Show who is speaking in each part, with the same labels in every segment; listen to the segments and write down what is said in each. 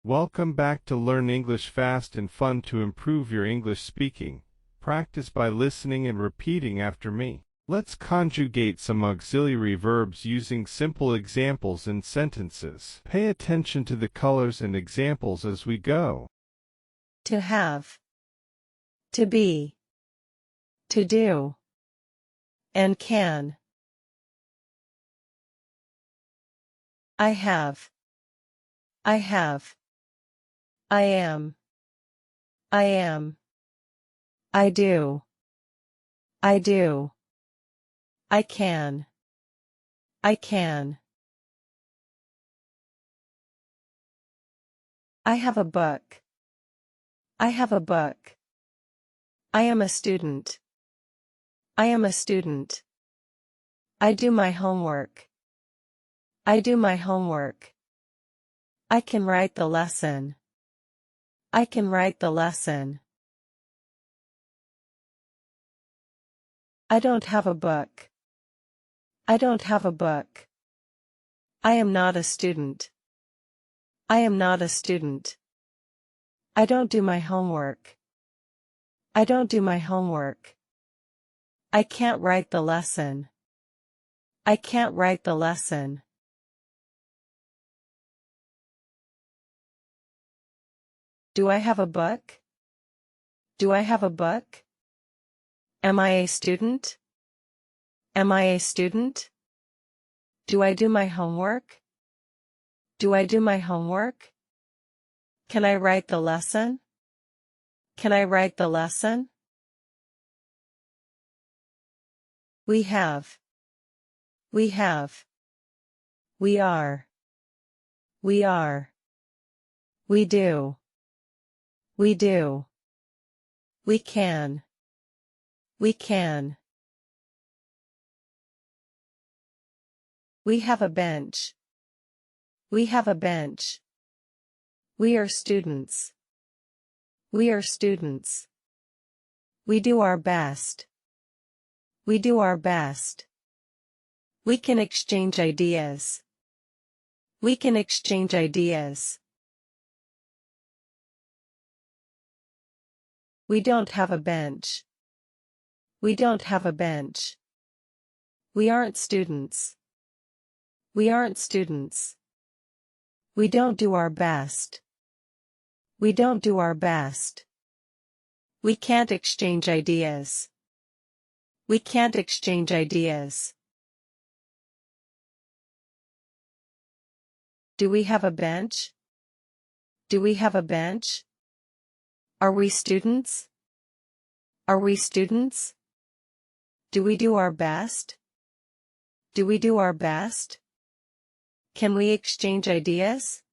Speaker 1: Welcome back to Learn English Fast and Fun to improve your English speaking. Practice by listening and repeating after me. Let's conjugate some auxiliary verbs using simple examples and sentences. Pay attention to the colors and examples as we go.
Speaker 2: To have, to be, to do, and can. I have, I have. I am, I am. I do, I do. I can, I can. I have a book. I have a book. I am a student. I am a student. I do my homework. I do my homework. I can write the lesson. I can write the lesson. I don't have a book. I don't have a book. I am not a student. I am not a student. I don't do my homework. I don't do my homework. I can't write the lesson. I can't write the lesson. Do I have a book? Do I have a book? Am I a student? Am I a student? Do I do my homework? Do I do my homework? Can I write the lesson? Can I write the lesson? We have. We have. We are. We are. We do. We do. We can. We can. We have a bench. We have a bench. We are students. We are students. We do our best. We do our best. We can exchange ideas. We can exchange ideas. We don't have a bench. We don't have a bench. We aren't students. We aren't students. We don't do our best. We don't do our best. We can't exchange ideas. We can't exchange ideas. Do we have a bench? Do we have a bench? Are we students? Are we students? Do we do our best? Do we do our best? Can we exchange ideas?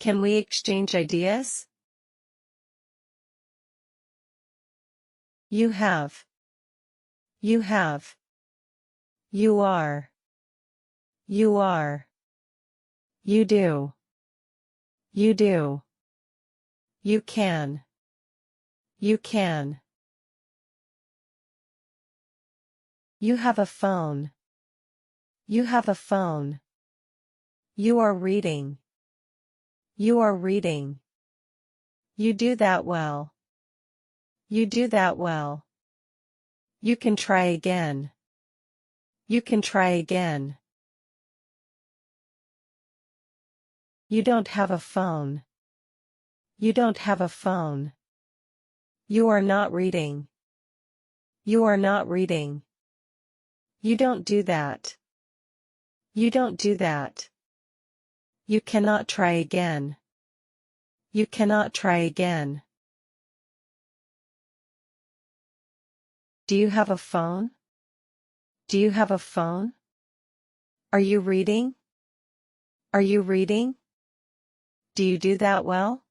Speaker 2: Can we exchange ideas? You have. You have. You are. You are. You do. You do. You can. You can. You have a phone. You have a phone. You are reading. You are reading. You do that well. You do that well. You can try again. You can try again. You don't have a phone. You don't have a phone. You are not reading. You are not reading. You don't do that. You don't do that. You cannot try again. You cannot try again. Do you have a phone? Do you have a phone? Are you reading? Are you reading? Do you do that well?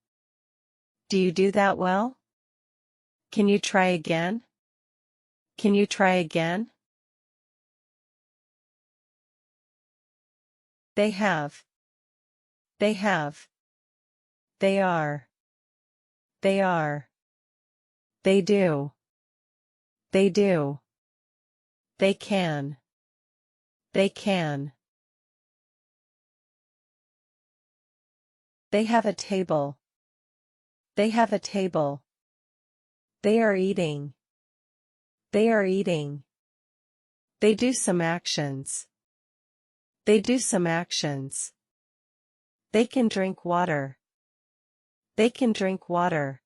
Speaker 2: Do you do that well? Can you try again? Can you try again? They have. They have. They are. They are. They do. They do. They can. They can. They have a table. They have a table. They are eating. They are eating. They do some actions. They do some actions. They can drink water. They can drink water.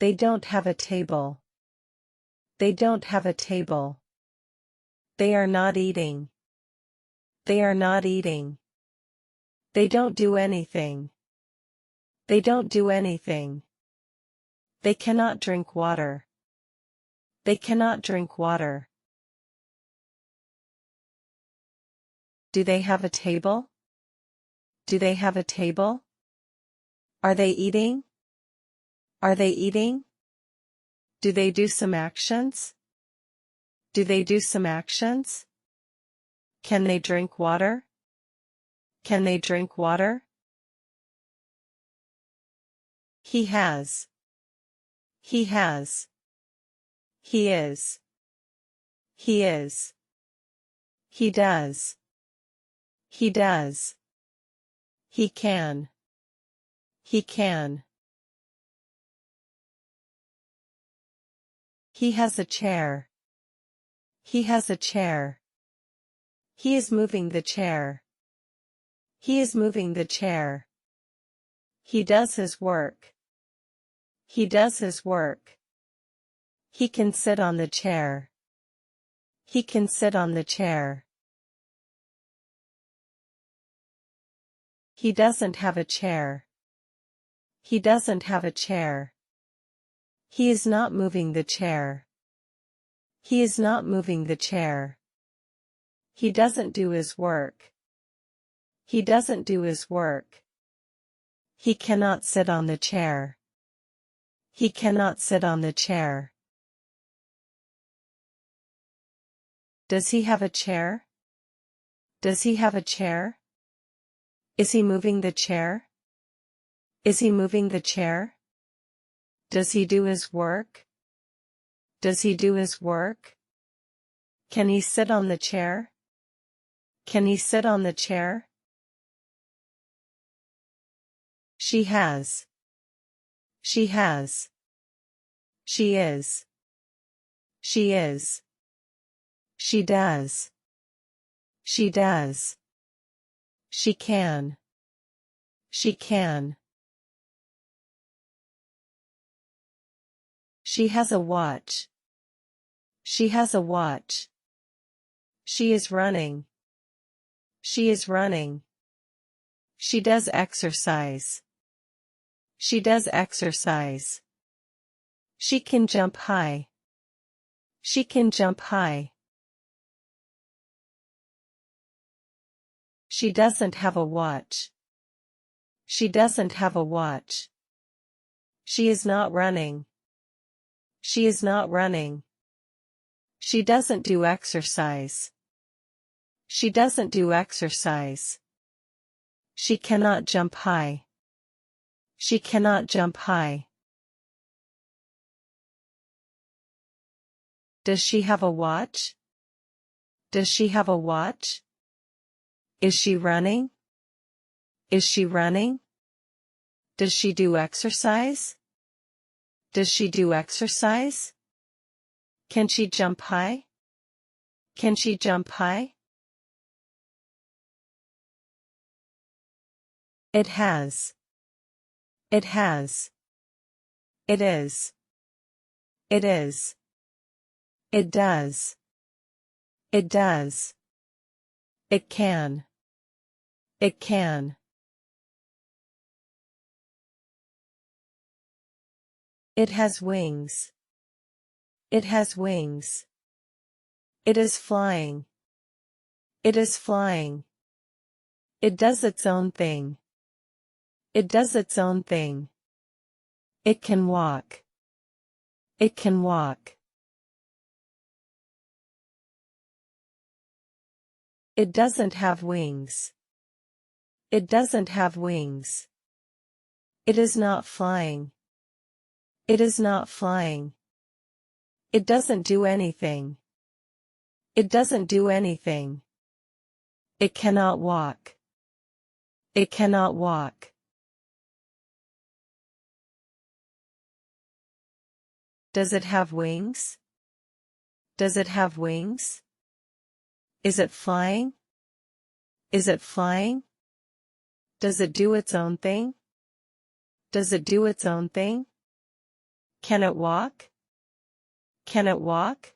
Speaker 2: They don't have a table. They don't have a table. They are not eating. They are not eating. They don't do anything. They don't do anything. They cannot drink water. They cannot drink water. Do they have a table? Do they have a table? Are they eating? Are they eating? Do they do some actions? Do they do some actions? Can they drink water? Can they drink water? He has. He has. He is. He is. He does. He does. He can. He can. He has a chair. He has a chair. He is moving the chair. He is moving the chair. He does his work. He does his work. He can sit on the chair. He can sit on the chair. He doesn't have a chair. He doesn't have a chair. He is not moving the chair. He is not moving the chair. He doesn't do his work. He doesn't do his work. He cannot sit on the chair. He cannot sit on the chair. Does he have a chair? Does he have a chair? Is he moving the chair? Is he moving the chair? Does he do his work? Does he do his work? Can he sit on the chair? Can he sit on the chair? She has. She has. She is. She is. She does. She does. She can. She can. She has a watch. She has a watch. She is running. She is running. She does exercise. She does exercise. She can jump high. She can jump high. She doesn't have a watch. She doesn't have a watch. She is not running. She is not running. She doesn't do exercise. She doesn't do exercise. She cannot jump high. She cannot jump high. Does she have a watch? Does she have a watch? Is she running? Is she running? Does she do exercise? Does she do exercise? Can she jump high? Can she jump high? It has. It has. It is. It is. It does. It does. It can. It can. It has wings. It has wings. It is flying. It is flying. It does its own thing. It does its own thing. It can walk. It can walk. It doesn't have wings. It doesn't have wings. It is not flying. It is not flying. It doesn't do anything. It doesn't do anything. It cannot walk. It cannot walk. Does it have wings? Does it have wings? Is it flying? Is it flying? Does it do its own thing? Does it do its own thing? Can it walk? Can it walk?